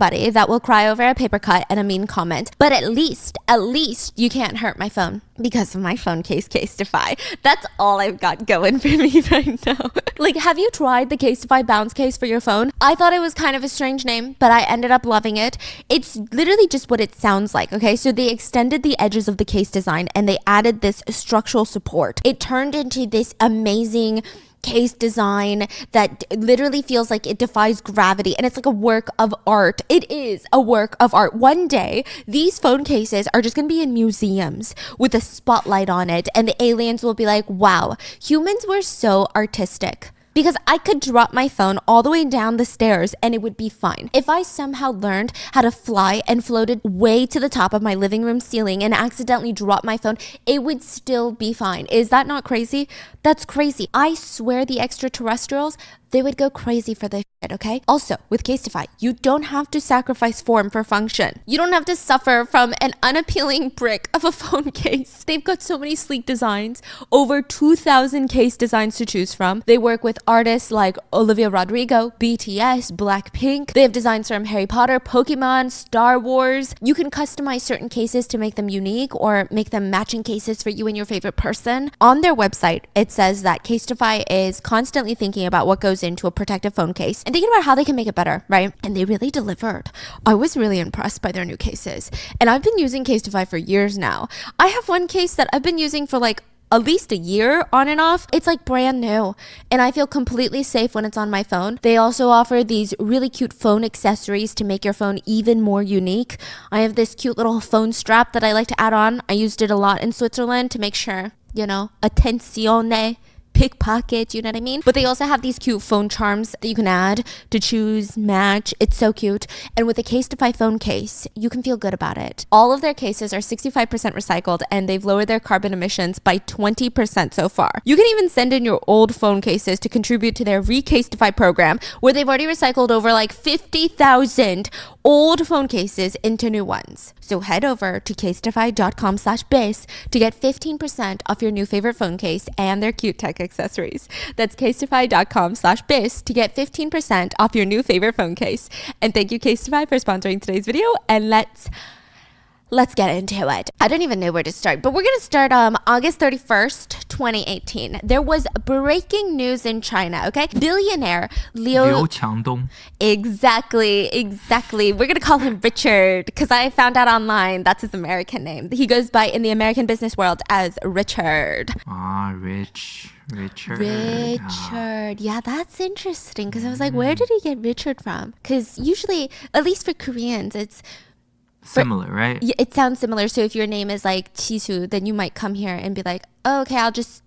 buddy that will cry over a paper cut and a mean comment, but at least you can't hurt my phone because of my phone case, Casetify. That's all I've got going for me right now. Like, have you tried the Casetify bounce case for your phone? I thought it was kind of a strange name, but I ended up loving it. It's literally just what it sounds like, okay? So they extended the edges of the case design and they added this structural support. It turned into this amazing case design that literally feels like it defies gravity, and it's like a work of art. It is a work of art. One day these phone cases are just gonna be in museums with a spotlight on it, and the aliens will be like, wow, humans were so artistic. Because I could drop my phone all the way down the stairs and it would be fine. If I somehow learned how to fly and floated way to the top of my living room ceiling and accidentally dropped my phone, it would still be fine. Is that not crazy? That's crazy. I swear the extraterrestrials, they would go crazy for this shit, okay? Also, with Casetify, you don't have to sacrifice form for function. You don't have to suffer from an unappealing brick of a phone case. They've got so many sleek designs, over 2,000 case designs to choose from. They work with artists like Olivia Rodrigo, BTS, Blackpink. They have designs from Harry Potter, Pokemon, Star Wars. You can customize certain cases to make them unique or make them matching cases for you and your favorite person. On their website, it says that Casetify is constantly thinking about what goes into a protective phone case and thinking about how they can make it better, right? And they really delivered. I was really impressed by their new cases. And I've been using Casetify for years now. I have one case that I've been using for like at least a year on and off. It's like brand new and I feel completely safe when it's on my phone. They also offer these really cute phone accessories to make your phone even more unique. I have this cute little phone strap that I like to add on. I used it a lot in Switzerland to make sure, you know, attenzione, pickpocket, you know what I mean? But they also have these cute phone charms that you can add to choose, match. It's so cute. And with a Casetify phone case, you can feel good about it. All of their cases are 65% recycled and they've lowered their carbon emissions by 20% so far. You can even send in your old phone cases to contribute to their Re-Casetify program, where they've already recycled over like 50,000 old phone cases into new ones. So head over to casetify.com/biz to get 15% off your new favorite phone case and their cute tech accessories. That's casetify.com/biz to get 15% off your new favorite phone case. And thank you, Casetify, for sponsoring today's video. And let's get into it. I don't even know where to start, but we're going to start August 31st, 2018. There was breaking news in China, okay? Billionaire Liu Qiangdong. Exactly. We're going to call him Richard because I found out online that's his American name. He goes by in the American business world as Richard. Richard. Yeah, that's interesting because I was like, where did he get Richard from? Because usually, at least for Koreans, it's similar, right? Yeah, it sounds similar. So if your name is like Chisu, then you might come here and be like, oh, okay, I'll just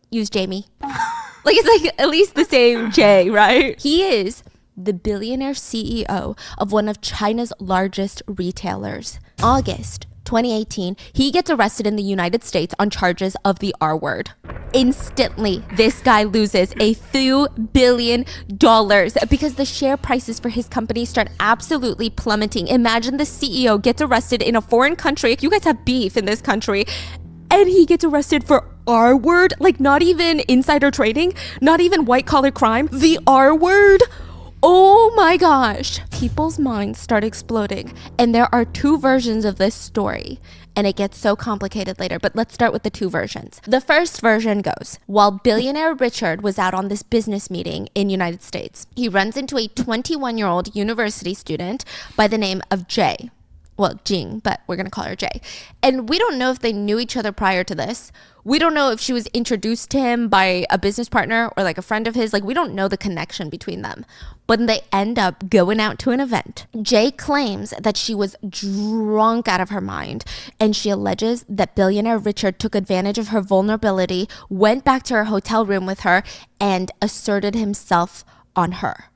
use Jamie. Like, it's like at least the same J, right? He is the billionaire CEO of one of China's largest retailers. August 2018, he gets arrested in the United States on charges of the R word. Instantly, this guy loses a few $1 billion because the share prices for his company start absolutely plummeting. Imagine the CEO gets arrested in a foreign country. You guys have beef in this country. And he gets arrested for R word, like not even insider trading, not even white collar crime, the R word. Oh my gosh. People's minds start exploding. And there are two versions of this story. And it gets so complicated later, but let's start with the two versions. The first version goes, while billionaire Richard was out on this business meeting in United States, he runs into a 21-year-old university student by the name of Jay. Well, Jing, but we're going to call her Jay. And we don't know if they knew each other prior to this. We don't know if she was introduced to him by a business partner or like a friend of his. Like, we don't know the connection between them. But they end up going out to an event. Jay claims that she was drunk out of her mind. And she alleges that billionaire Richard took advantage of her vulnerability, went back to her hotel room with her, and asserted himself on her.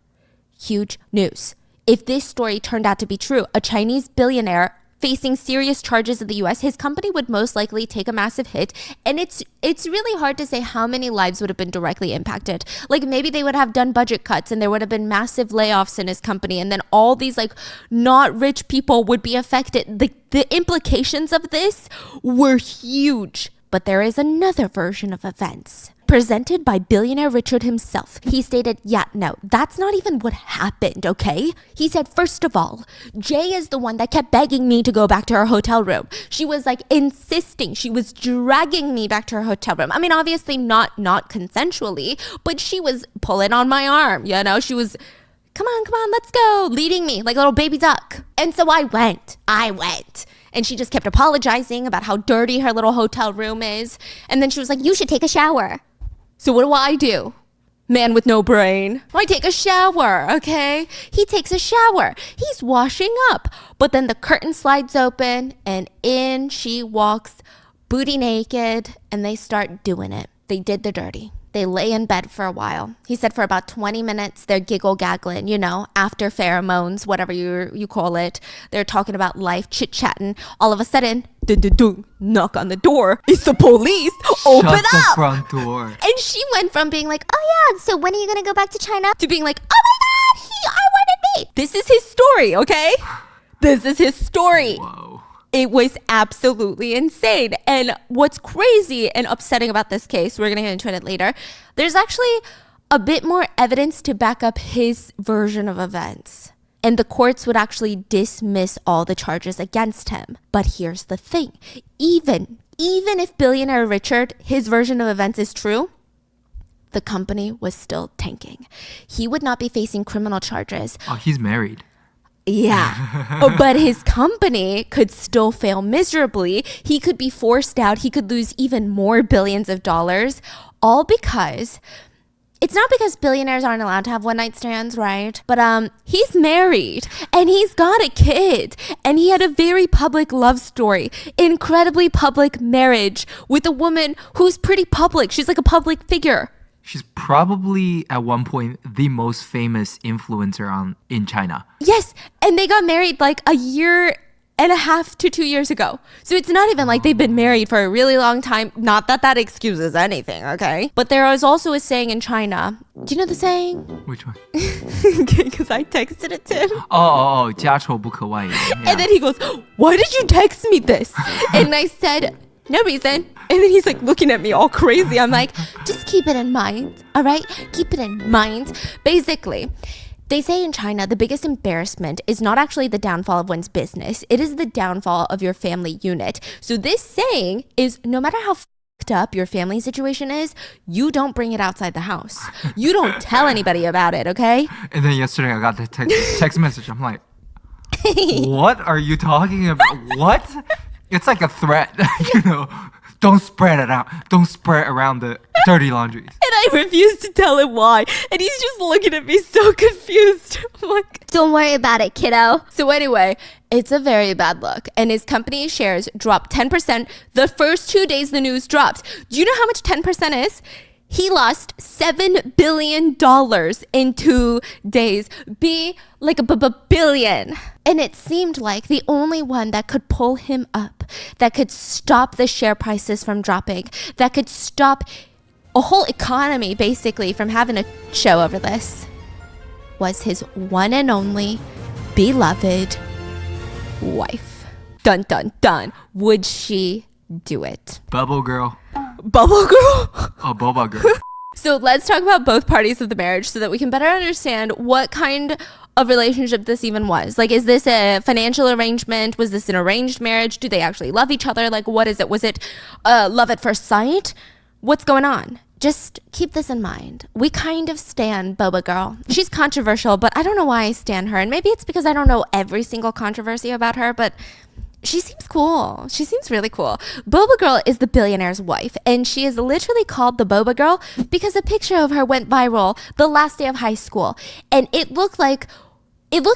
Huge news. If this story turned out to be true, a Chinese billionaire facing serious charges in the US, his company would most likely take a massive hit. And it's really hard to say how many lives would have been directly impacted. Like maybe they would have done budget cuts and there would have been massive layoffs in his company. And then all these like not rich people would be affected. The implications of this were huge. But there is another version of events. presented by billionaire Richard himself. He stated, yeah, no, that's not even what happened, okay? He said, first of all, Jay is the one that kept begging me to go back to her hotel room. She was like insisting. She was dragging me back to her hotel room. I mean, obviously not consensually, but she was pulling on my arm, you know? She was, come on, let's go, leading me like a little baby duck. And so I went. And she just kept apologizing about how dirty her little hotel room is. And then she was like, you should take a shower. So what do? Man with no brain. I take a shower, okay? He takes a shower. He's washing up. But then the curtain slides open and in she walks, booty naked, and they start doing it. They did the dirty. They lay in bed for a while. He said for about 20 minutes, they're giggle-gaggling, you know, after pheromones, whatever you call it. They're talking about life, chit-chatting. All of a sudden, dun-dun-dun, knock on the door. It's the police. Open up. Shut the front door. And she went from being like, oh yeah, so when are you going to go back to China? To being like, oh my God, he wanted me. This is his story, okay? This is his story. Whoa. It was absolutely insane. And what's crazy and upsetting about this case, we're going to get into it later, there's actually a bit more evidence to back up his version of events. And the courts would actually dismiss all the charges against him. But here's the thing. Even if billionaire Richard, his version of events is true, the company was still tanking. He would not be facing criminal charges. Oh, he's married. Yeah, but his company could still fail miserably. He could be forced out. He could lose even more billions of dollars, all because it's not because billionaires aren't allowed to have one-night stands, right? But he's married and he's got a kid and he had a very public love story, incredibly public marriage with a woman who's pretty public. She's like a public figure. She's probably at one point the most famous influencer in China. Yes, and they got married like a year and a half to 2 years ago. So it's not even like they've been married for a really long time. Not that that excuses anything, okay? But there is also a saying in China. Do you know the saying? Which one? Because I texted it to him. 家丑不可外扬. Yeah. And then he goes, why did you text me this? And I said, no reason. And then he's like looking at me all crazy. I'm like, just keep it in mind, all right? Keep it in mind. Basically, they say in China, the biggest embarrassment is not actually the downfall of one's business. It is the downfall of your family unit. So this saying is no matter how fucked up your family situation is, you don't bring it outside the house. You don't tell anybody about it, okay? And then yesterday I got the text message. I'm like, what are you talking about? What? It's like a threat, you know. Don't spread it out. Don't spread around the dirty laundries. And I refuse to tell him why. And he's just looking at me so confused. I'm like, don't worry about it, kiddo. So anyway, it's a very bad look. And his company shares dropped 10% the first 2 days the news dropped. Do you know how much 10% is? He lost $7 billion in 2 days. Be like a billion. And it seemed like the only one that could pull him up, that could stop the share prices from dropping, that could stop a whole economy basically from having a show over this, was his one and only beloved wife. Dun, dun, dun. Would she do it? Bubble girl. Bubble girl? Oh, boba girl. So let's talk about both parties of the marriage so that we can better understand what kind of relationship this even was. Like, is this a financial arrangement? Was this an arranged marriage? Do they actually love each other? Like, what is it? Was it love at first sight? What's going on? Just keep this in mind. We kind of stan Boba Girl. She's controversial, but I don't know why I stan her. And maybe it's because I don't know every single controversy about her, but she seems cool. She seems really cool. Boba Girl is the billionaire's wife, and she is literally called the Boba Girl because a picture of her went viral the last day of high school. And it looked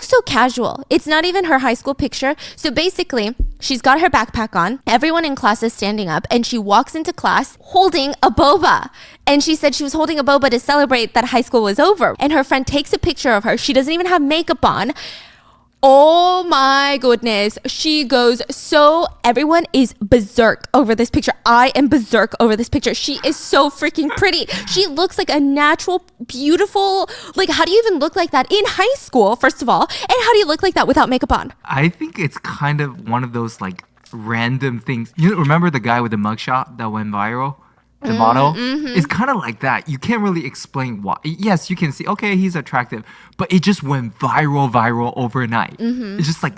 so casual. It's not even her high school picture. So basically, she's got her backpack on. Everyone in class is standing up, and she walks into class holding a boba. And she said she was holding a boba to celebrate that high school was over. And her friend takes a picture of her. She doesn't even have makeup on. Oh my goodness. She goes everyone is berserk over this picture. I am berserk over this picture. She is so freaking pretty. She looks like a natural, beautiful, like, how do you even look like that in high school, first of all? And how do you look like that without makeup on? I think it's kind of one of those like random things. You remember the guy with the mugshot that went viral? the model, it's kind of like that. You can't really explain why. Yes, you can see, okay, he's attractive, but it just went viral overnight. It's just like